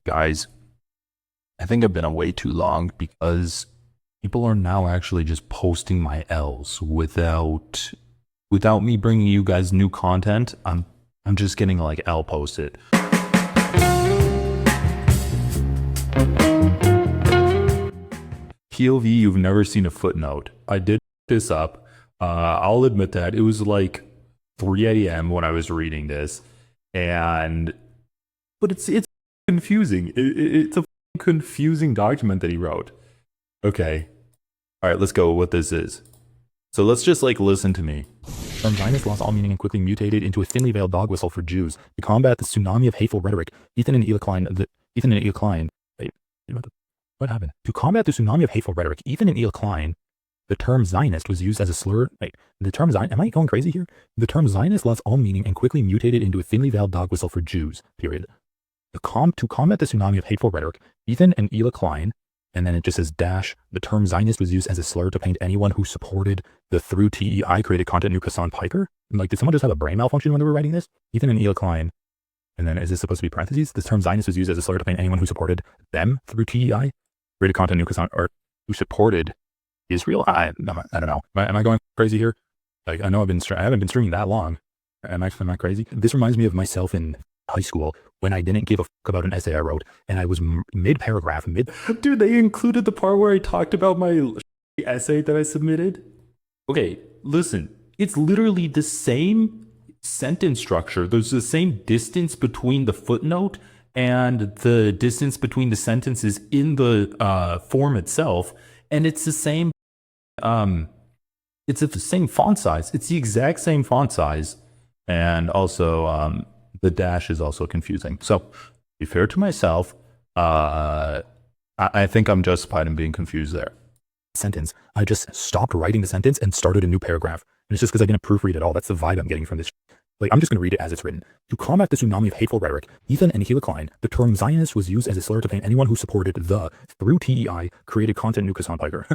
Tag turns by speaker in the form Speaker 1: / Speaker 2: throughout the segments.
Speaker 1: Guys, I think I've been away too long because people are now actually just posting my L's without me bringing you guys new content. I'm just getting like L posted. POV, you've never seen a footnote. I did this up. I'll admit that it was like 3 a.m. when I was reading this, but it's confusing. It's a confusing document that he wrote. Okay, all right, let's go with what this is. So let's just like listen to me.
Speaker 2: Term Zionist lost all meaning and quickly mutated into a thinly veiled dog whistle for Jews. To combat the tsunami of hateful rhetoric, Ethan and Eli Klein. Wait, what happened? To combat the tsunami of hateful rhetoric, Ethan and Eli Klein, the term Zionist was used as a slur. The term Zion. Am I going crazy here? The term Zionist lost all meaning and quickly mutated into a thinly veiled dog whistle for Jews. Period. To combat the tsunami of hateful rhetoric, Ethan and Eli Klein. And then it just says dash. The term Zionist was used as a slur to paint anyone who supported the through TEI created content new Hassan Piker. Like, did someone just have a brain malfunction when they were writing this? Ethan and Eli Klein. And then is this supposed to be parentheses? The term Zionist was used as a slur to paint anyone who supported them through TEI created content new Hassan, or who supported Israel. I don't know. Am I going crazy here? Like, I know I haven't been streaming that long. Am I crazy? This reminds me of myself in high school when I didn't give a fuck about an essay I wrote, and I was mid-paragraph.
Speaker 1: Dude, they included the part where I talked about my essay that I submitted. Okay, listen, it's literally the same sentence structure. There's the same distance between the footnote and the distance between the sentences in the form itself, and it's the same. It's the same font size. It's the exact same font size, and also the dash is also confusing. So, to be fair to myself, I think I'm justified in being confused there.
Speaker 2: Sentence. I just stopped writing the sentence and started a new paragraph. And it's just because I didn't proofread it all. That's the vibe I'm getting from this. Like, I'm just going to read it as it's written. To combat the tsunami of hateful rhetoric, Ethan and Eli Klein, the term Zionist was used as a slur to paint anyone who supported the, through TEI, created content new Hassan Piker.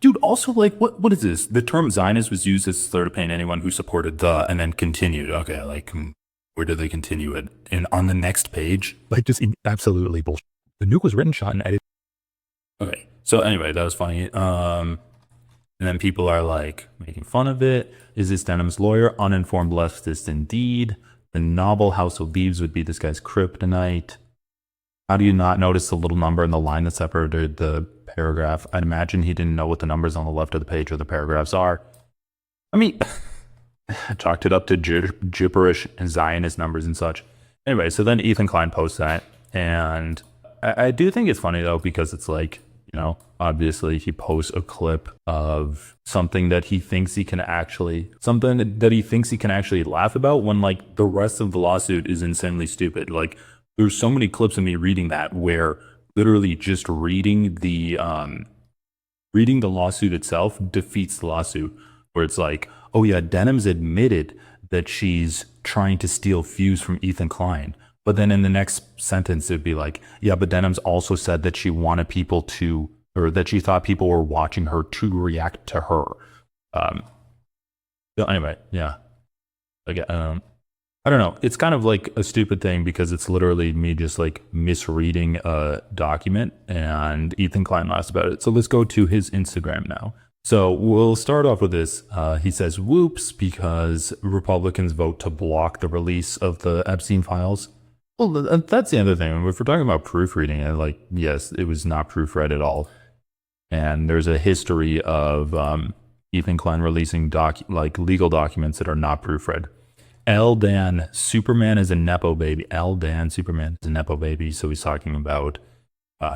Speaker 1: Dude, also, like, what is this? The term Zionist was used as a slur to paint anyone who supported the, and then continued. Okay, like, where did they continue it? And on the next page?
Speaker 2: Like, just absolutely bullshit. The nuke was written, shot, and edited.
Speaker 1: Okay, so anyway, that was funny. And then people are like making fun of it. Is this Denham's lawyer? Uninformed leftist indeed. The novel House of Leaves would be this guy's kryptonite. How do you not notice the little number in the line that separated the paragraph? I'd imagine he didn't know what the numbers on the left of the page or the paragraphs are. I mean, I chalked it up to gibberish and Zionist numbers and such. Anyway, so then Ethan Klein posts that. And I do think it's funny, though, because it's like, you know, obviously he posts a clip of something that he thinks he can actually laugh about when, like, the rest of the lawsuit is insanely stupid. Like, there's so many clips of me reading that where literally just reading the lawsuit itself defeats the lawsuit, where it's like, oh yeah, Denham's admitted that she's trying to steal views from Ethan Klein. But then in the next sentence, it'd be like, yeah, but Denham's also said that she wanted people to, or that she thought people were watching her to react to her. So anyway, yeah. Like, I don't know. It's kind of like a stupid thing because it's literally me just like misreading a document, and Ethan Klein laughs about it. So let's go to his Instagram now. So we'll start off with this. He says, whoops, because Republicans vote to block the release of the Epstein files. Well, that's the other thing. If we're talking about proofreading, like, yes, it was not proofread at all. And there's a history of Ethan Klein releasing legal documents that are not proofread. L. Dan Superman is a Nepo baby. L. Dan Superman is a Nepo baby. So he's talking about,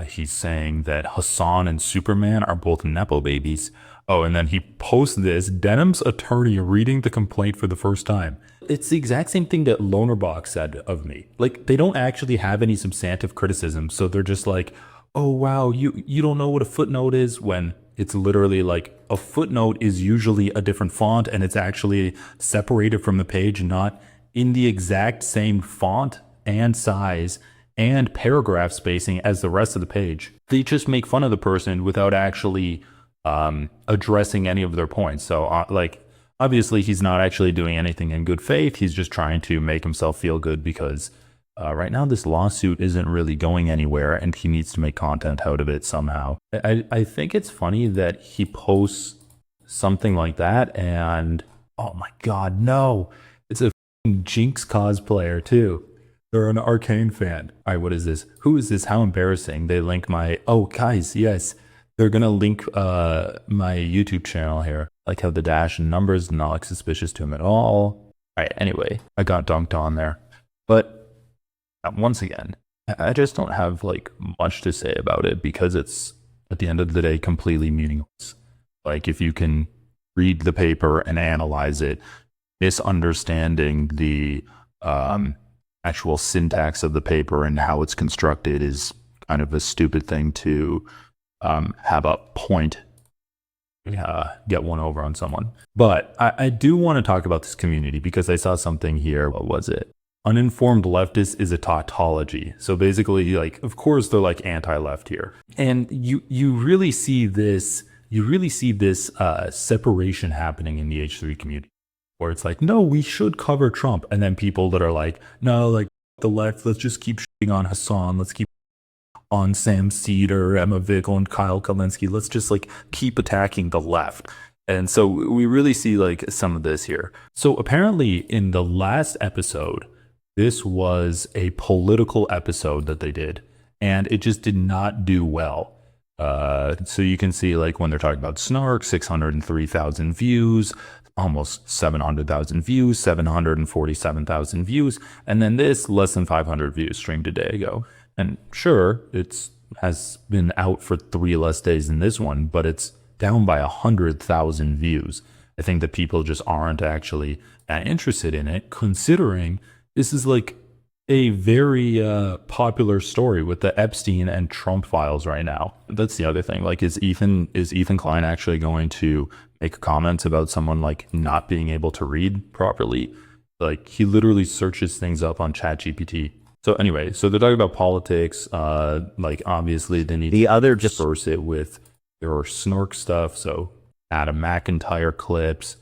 Speaker 1: he's saying that Hassan and Superman are both Nepo babies. Oh, and then he posts this, Denham's attorney reading the complaint for the first time. It's the exact same thing that Lonerbox said of me. Like, they don't actually have any substantive criticism. So they're just like, oh, wow, you don't know what a footnote is, when it's literally like a footnote is usually a different font and it's actually separated from the page, not in the exact same font and size and paragraph spacing as the rest of the page. They just make fun of the person without actually addressing any of their points. So like, obviously he's not actually doing anything in good faith. He's just trying to make himself feel good because Right now, this lawsuit isn't really going anywhere, and he needs to make content out of it somehow. I think it's funny that he posts something like that, and oh my god, no, it's a Jinx cosplayer too. They're an Arcane fan. All right, what is this? Who is this? How embarrassing! They link my. Oh, guys, yes, they're gonna link my YouTube channel here. Like how the dash and numbers not look suspicious to him at all. All right, anyway, I got dunked on there, but once again, I just don't have like much to say about it because it's at the end of the day completely meaningless. Like if you can read the paper and analyze it, misunderstanding the actual syntax of the paper and how it's constructed is kind of a stupid thing to have a point get one over on someone. But I do want to talk about this community because I saw something here. What was it? Uninformed leftist is a tautology. So basically, like, of course, they're like anti-left here, and you really see this separation happening in the H3 community, where it's like, no, we should cover Trump, and then people that are like, no, like the left, let's just keep shitting on Hassan, let's keep on Sam Cedar, Emma Vickle, and Kyle Kalinske, let's just like keep attacking the left. And so we really see like some of this here. So apparently in the last episode, this was a political episode that they did, and it just did not do well. So you can see like when they're talking about Snark, 603,000 views, almost 700,000 views, 747,000 views, and then this less than 500 views streamed a day ago. And sure, it's has been out for 3 less days than this one, but it's down by 100,000 views. I think that people just aren't actually interested in it, considering this is like a very popular story with the Epstein and Trump files right now. That's the other thing. Like, is Ethan Klein actually going to make comments about someone like not being able to read properly? Like, he literally searches things up on ChatGPT. So anyway, so they're talking about politics. Like, obviously they need to disperse it with their Snork stuff. So Adam McIntyre clips.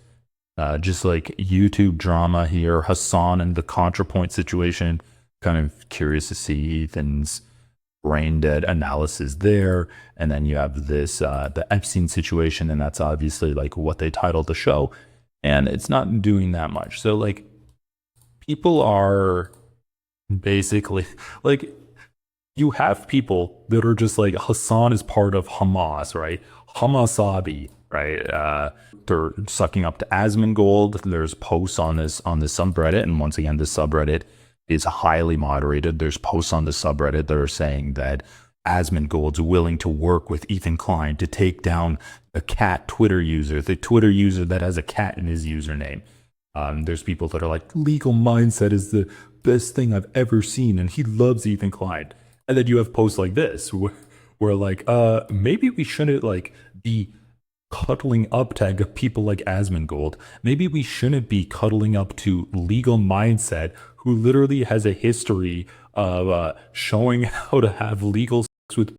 Speaker 1: Just like YouTube drama here, Hassan and the ContraPoint situation. Kind of curious to see Ethan's brain dead analysis there. And then you have this, the Epstein situation, and that's obviously like what they titled the show. And it's not doing that much. So like people are basically like, you have people that are just like, Hassan is part of Hamas, right? Hamasabi, right? They're sucking up to Asmongold. There's posts on this subreddit, and once again, this subreddit is highly moderated. There's posts on the subreddit that are saying that Asmongold's willing to work with Ethan Klein to take down the cat Twitter user, the Twitter user that has a cat in his username. There's people that are like, Legal Mindset is the best thing I've ever seen, and he loves Ethan Klein. And then you have posts like this where like, maybe we shouldn't like be cuddling up to people like Asmongold. Maybe we shouldn't be cuddling up to Legal Mindset, who literally has a history of showing how to have legal sex with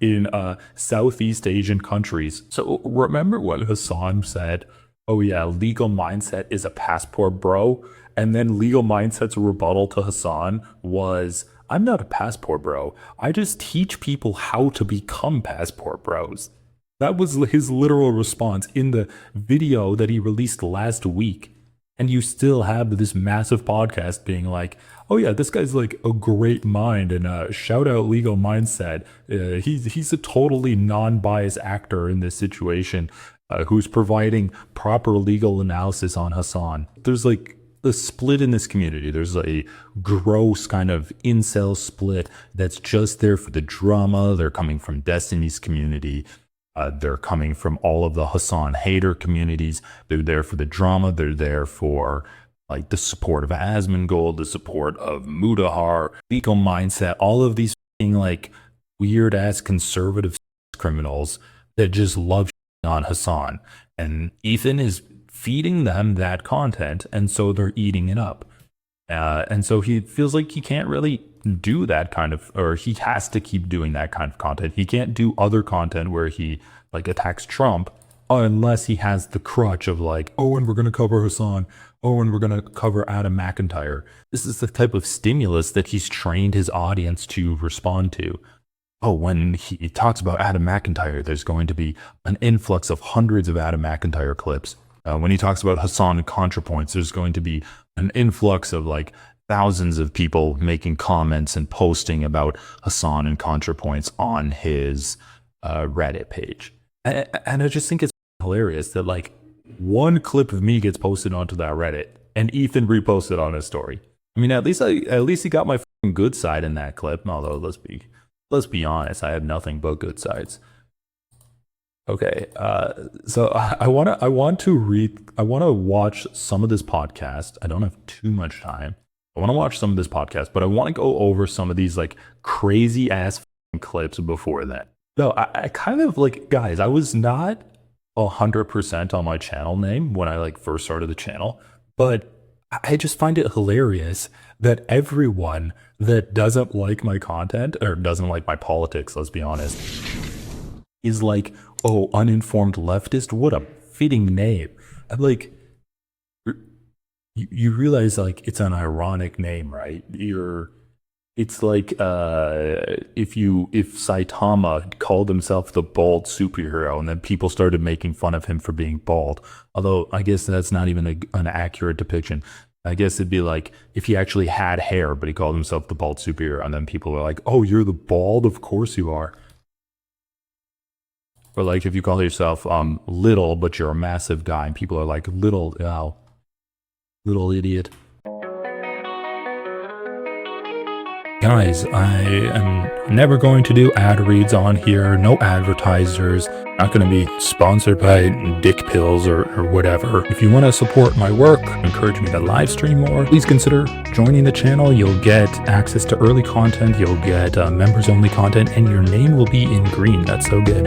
Speaker 1: in Southeast Asian countries. So remember what Hassan said? Oh yeah, Legal Mindset is a passport bro. And then Legal Mindset's rebuttal to Hassan was, I'm not a passport bro. I just teach people how to become passport bros. That was his literal response in the video that he released last week. And you still have this massive podcast being like, oh yeah, this guy's like a great mind, and shout out Legal Mindset. He's a totally non-biased actor in this situation who's providing proper legal analysis on Hassan. There's like a split in this community. There's a gross kind of incel split that's just there for the drama. They're coming from Destiny's community. They're coming from all of the Hassan hater communities. They're there for the drama. They're there for like the support of Asmongold, the support of Mudahar, Legal Mindset, all of these like weird ass conservative criminals that just love on Hassan. And Ethan is feeding them that content, and so they're eating it up. And so he feels like he can't really do that kind of, or he has to keep doing that kind of content. He can't do other content where he like attacks Trump unless he has the crutch of like, oh, and we're going to cover Hassan. Oh, and we're going to cover Adam McIntyre. This is the type of stimulus that he's trained his audience to respond to. Oh, when he talks about Adam McIntyre, there's going to be an influx of hundreds of Adam McIntyre clips. When he talks about Hassan and ContraPoints, there's going to be an influx of like thousands of people making comments and posting about Hassan and ContraPoints on his Reddit page. And I just think it's hilarious that like one clip of me gets posted onto that Reddit and Ethan reposted on his story. I mean, at least he got my good side in that clip. Although let's be honest, I had nothing but good sides. Okay, so I want to watch some of this podcast. I don't have too much time. I want to watch some of this podcast, but I want to go over some of these like crazy ass clips before that. No, I kind of like, guys, I was not 100% on my channel name when I like first started the channel, but I just find it hilarious that everyone that doesn't like my content or doesn't like my politics, let's be honest, is like, oh, uninformed leftist. What a fitting name. I'm like, you realize like it's an ironic name, right? It's like if Saitama called himself the bald superhero and then people started making fun of him for being bald. Although I guess that's not even an accurate depiction. I guess it'd be like if he actually had hair, but he called himself the bald superhero, and then people were like, oh, you're the bald? Of course you are. Or like if you call yourself little, but you're a massive guy, and people are like, little idiot.
Speaker 2: Guys, I am never going to do ad reads on here, no advertisers, not going to be sponsored by dick pills or whatever. If you want to support my work, encourage me to live stream more, please consider joining the channel. You'll get access to early content, you'll get members only content, and your name will be in green. That's so good.